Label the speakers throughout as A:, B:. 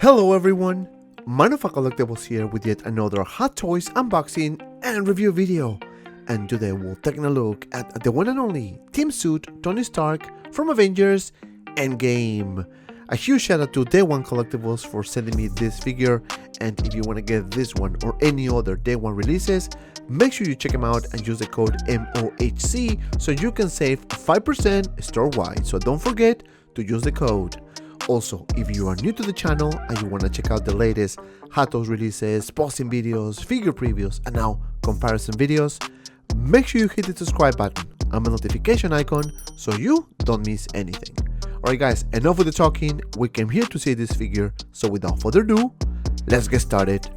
A: Hello everyone, Manofa Collectibles here with yet another Hot Toys unboxing and review video. And today we'll take a look at the one and only Team Suit Tony Stark from Avengers Endgame. A huge shout out to Day One Collectibles for sending me this figure, and if you want to get this one or any other Day One releases, make sure you check them out and use the code MOHC so you can save 5% store-wide, so don't forget to use the code. Also, if you are new to the channel and you want to check out the latest Hot Toys releases, posting videos, figure previews, and now comparison videos, make sure you hit the subscribe button and the notification icon so you don't miss anything. Alright guys, enough with the talking, we came here to see this figure, so without further ado, let's get started.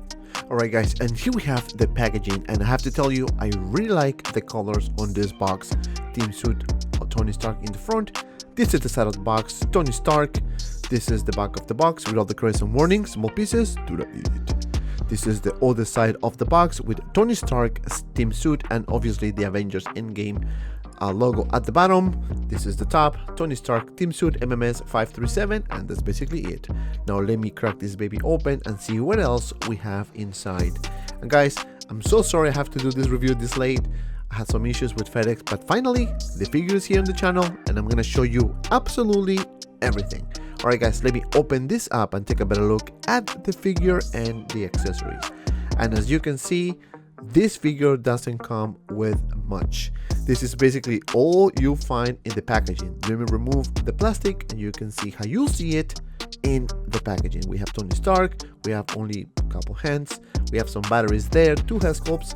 A: Alright guys, and here we have the packaging, and I have to tell you, I really like the colors on this box. Team Suit Tony Stark in the front, this is the side of the box, Tony Stark, this is the back of the box with all the credits and warnings, small pieces, do not eat it. This is the other side of the box with Tony Stark Team Suit and obviously the Avengers Endgame logo at the bottom. This is the top, Tony Stark Team Suit MMS 537, and that's basically it. Now let me crack this baby open and see what else we have inside. And guys, I'm so sorry I have to do this review this late. I had some issues with FedEx, but finally the figure is here on the channel and I'm gonna show you absolutely everything. Alright guys, let me open this up and take a better look at the figure and the accessories. And as you can see, this figure doesn't come with much. This is basically all you find in the packaging. Let me remove the plastic and you can see how you'll see it in the packaging. We have Tony Stark, we have only a couple hands, we have some batteries there, 2 Helicop's,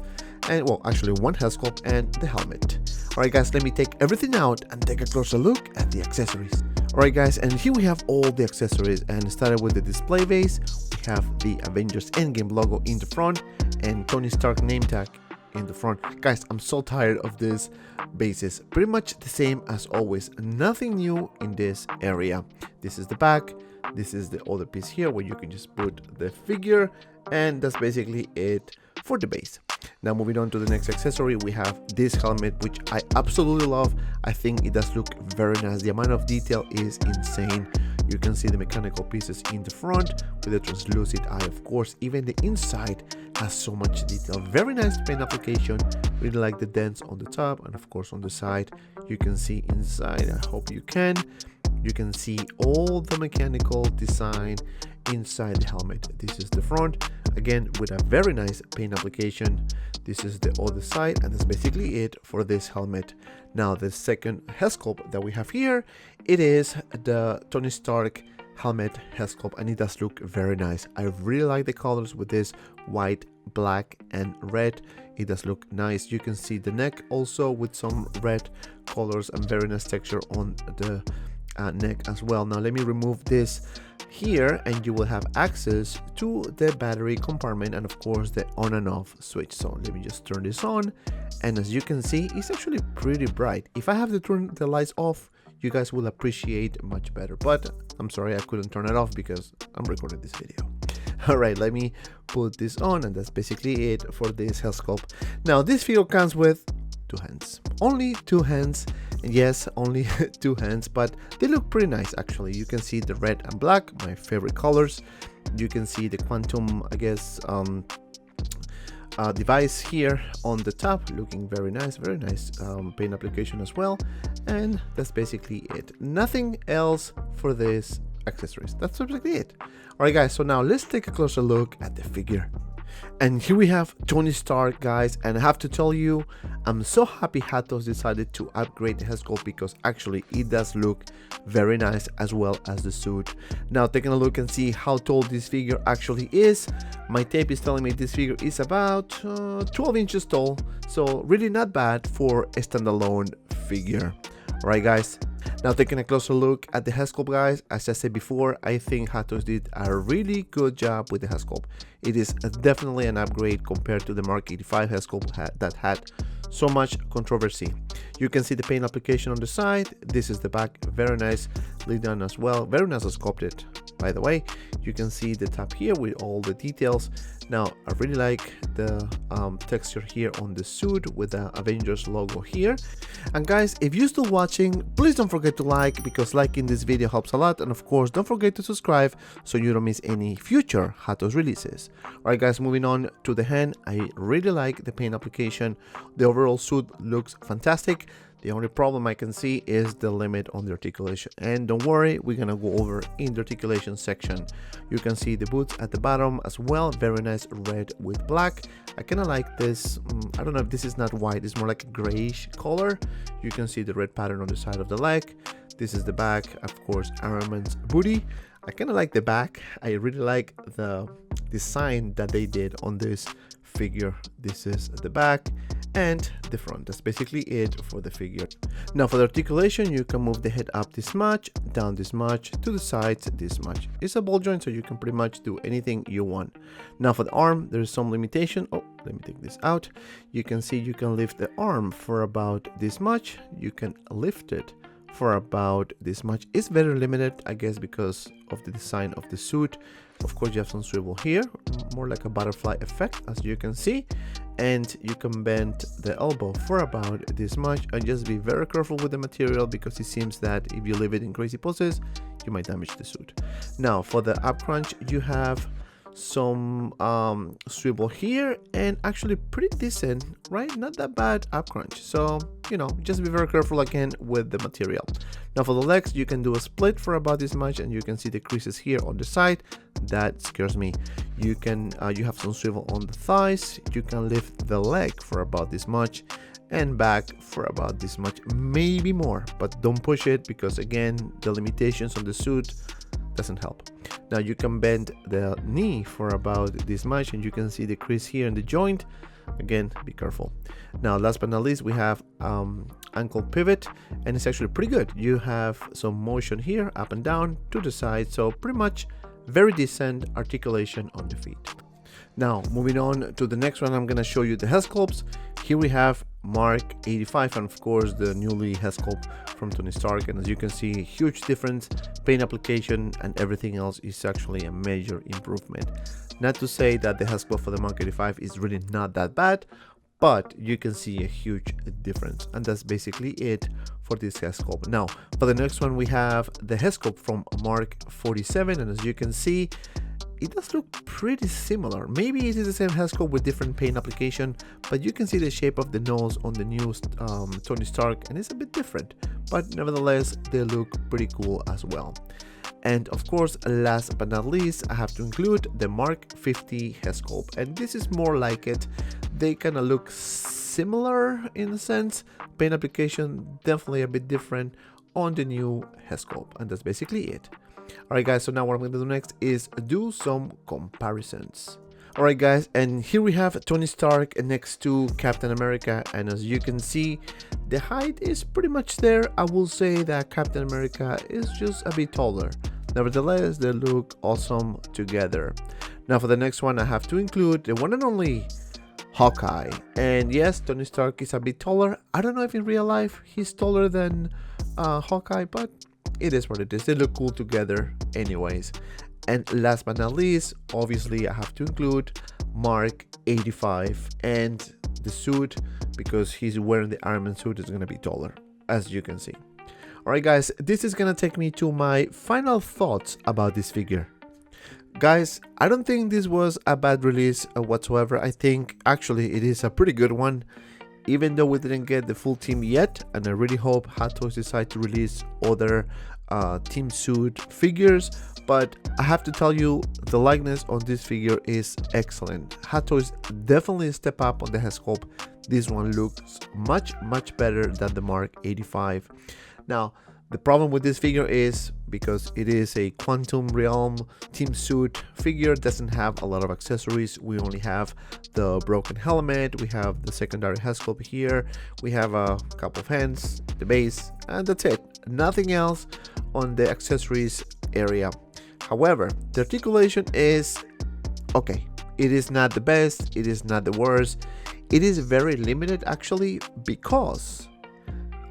A: and well, actually 1 Helicop and the helmet. Alright guys, let me take everything out and take a closer look at the accessories. Alright guys, and here we have all the accessories, and started with the display base. We have the Avengers Endgame logo in the front and Tony Stark name tag in the front. Guys, I'm so tired of these bases. Pretty much the same as always, nothing new in this area. This is the back, this is the other piece here where you can just put the figure, and that's basically it for the base. Now moving on to the next accessory, we have this helmet, which I absolutely love. I think it does look very nice. The amount of detail is insane. You can see the mechanical pieces in the front with a translucent eye, of course. Even the inside has so much detail. Very nice paint application. Really like the dents on the top and of course on the side. You can see inside, I hope you can. You can see all the mechanical design inside the helmet. This is the front, again with a very nice paint application. This is the other side, and that's basically it for this helmet. Now the second Helicop that we have here, it is the Tony Stark helmet Helicop, and it does look very nice. I really like the colors with this white, black and red. It does look nice. You can see the neck also with some red colors and very nice texture on the neck as well. Now let me remove this here and you will have access to the battery compartment and of course the on and off switch. So let me just turn this on, and as you can see, it's actually pretty bright. If I have to turn the lights off, you guys will appreciate much better, but I'm sorry I couldn't turn it off because I'm recording this video. All right, let me put this on, and that's basically it for this Helicop. Now this figure comes with 2 hands, only 2 hands. Yes, only 2 hands, but they look pretty nice actually. You can see the red and black, my favorite colors. You can see the quantum, I guess, device here on the top, looking very nice paint application as well. And that's basically it. Nothing else for this accessories. That's basically it. Alright guys, so now let's take a closer look at the figure. And here we have Tony Stark, guys, and I have to tell you, I'm so happy Hot Toys decided to upgrade the Helicop because actually it does look very nice as well as the suit. Now taking a look and see how tall this figure actually is. My tape is telling me this figure is about 12 inches tall, so really not bad for a standalone figure. Alright guys, now taking a closer look at the Helicop, guys, as I said before, I think Hot Toys did a really good job with the Helicop. It is definitely an upgrade compared to the Mark 85 Helicop that had so much controversy. You can see the paint application on the side. This is the back, very nice, laid down as well, very nice sculpted, by the way. You can see the top here with all the details. Now, I really like the texture here on the suit with the Avengers logo here. And guys, if you're still watching, please don't forget to like, because liking this video helps a lot. And of course, don't forget to subscribe so you don't miss any future Hot Toys releases. Alright guys, moving on to the hand. I really like the paint application. The overall suit looks fantastic. The only problem I can see is the limit on the articulation, and don't worry, we're gonna go over in the articulation section. You can see the boots at the bottom as well, very nice red with black. I kind of like this. I don't know if this is not white, it's more like a grayish color. You can see the red pattern on the side of the leg. This is the back, of course, Iron Man's booty. I kind of like the back. I really like the design that they did on this figure. This is the back and the front. That's basically it for the figure. Now for the articulation, you can move the head up this much, down this much, to the sides this much. It's a ball joint, so you can pretty much do anything you want. Now for the arm, there's some limitation. Oh, let me take this out. You can see you can lift the arm for about this much. You can lift it for about this much. It's very limited, I guess, because of the design of the suit. Of course, you have some swivel here, more like a butterfly effect, as you can see, and you can bend the elbow for about this much. And just be very careful with the material, because it seems that if you leave it in crazy poses, you might damage the suit. Now for the up crunch, you have some swivel here, and actually pretty decent, right? Not that bad up crunch. So, you know, just be very careful again with the material. Now for the legs, you can do a split for about this much, and you can see the creases here on the side. That scares me. You can you have some swivel on the thighs. You can lift the leg for about this much, and back for about this much, maybe more, but don't push it, because again, the limitations on the suit doesn't help. Now you can bend the knee for about this much, and you can see the crease here in the joint. Again, be careful. Now last but not least, we have ankle pivot, and it's actually pretty good. You have some motion here, up and down, to the side, so pretty much very decent articulation on the feet. Now moving on to the next one, I'm gonna show you the head sculpts. Here we have Mark 85, and of course the newly head sculpt from Tony Stark, and as you can see, huge difference. Paint application and everything else is actually a major improvement. Not to say that the head sculpt for the Mark 85 is really not that bad, but you can see a huge difference, and that's basically it for this head sculpt. Now for the next one, we have the head sculpt from Mark 47, and as you can see, it does look pretty similar. Maybe it is the same head sculpt with different paint application, but you can see the shape of the nose on the new Tony Stark, and it's a bit different, but nevertheless they look pretty cool as well. And of course, last but not least, I have to include the Mark 50 head sculpt, and this is more like it. They kind of look similar in a sense. Paint application definitely a bit different on the new head sculpt, and that's basically it. Alright guys, so now what I'm going to do next is do some comparisons. Alright guys, and here we have Tony Stark next to Captain America, and as you can see, the height is pretty much there. I will say that Captain America is just a bit taller. Nevertheless, they look awesome together. Now for the next one, I have to include the one and only Hawkeye. And yes, Tony Stark is a bit taller. I don't know if in real life he's taller than Hawkeye, but it is what it is. They look cool together anyways. And last but not least, obviously I have to include Mark 85 and the suit, because he's wearing the Iron Man suit, is going to be taller, as you can see. Alright guys, this is going to take me to my final thoughts about this figure. Guys, I don't think this was a bad release whatsoever. I think actually it is a pretty good one, even though we didn't get the full team yet, and I really hope Hot Toys decide to release other team suit figures. But I have to tell you, the likeness on this figure is excellent. Hot Toys definitely step up on the head sculpt. This one looks much better than the Mark 85. Now the problem with this figure is, because it is a Quantum Realm team suit figure, doesn't have a lot of accessories. We only have the broken helmet, we have the secondary head sculpt here, we have a couple of hands, the base, and that's it. Nothing else on the accessories area. However, the articulation is okay. It is not the best, it is not the worst. It is very limited actually because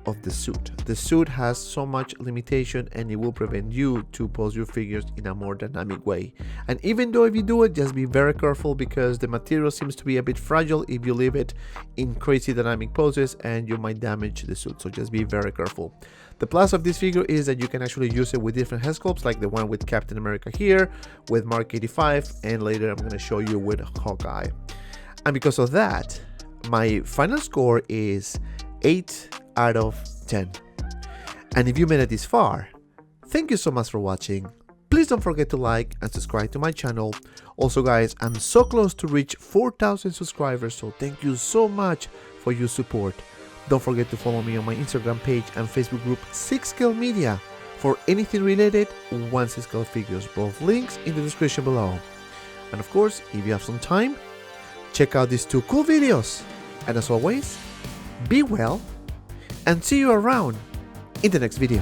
A: of the suit. The suit has so much limitation and it will prevent you to pose your figures in a more dynamic way. And even though if you do it, just be very careful because the material seems to be a bit fragile if you leave it in crazy dynamic poses and you might damage the suit. So just be very careful. The plus of this figure is that you can actually use it with different head sculpts, like the one with Captain America here, with Mark 85, and later I'm going to show you with Hawkeye. And because of that, my final score is 8 out of 10. And if you made it this far, thank you so much for watching. Please don't forget to like and subscribe to my channel. Also guys, I'm so close to reach 4,000 subscribers, so thank you so much for your support. Don't forget to follow me on my Instagram page and Facebook group 6Scale Media for anything related 1/6 figures, both links in the description below. And of course, if you have some time, check out these 2 cool videos. And as always, be well and see you around in the next video.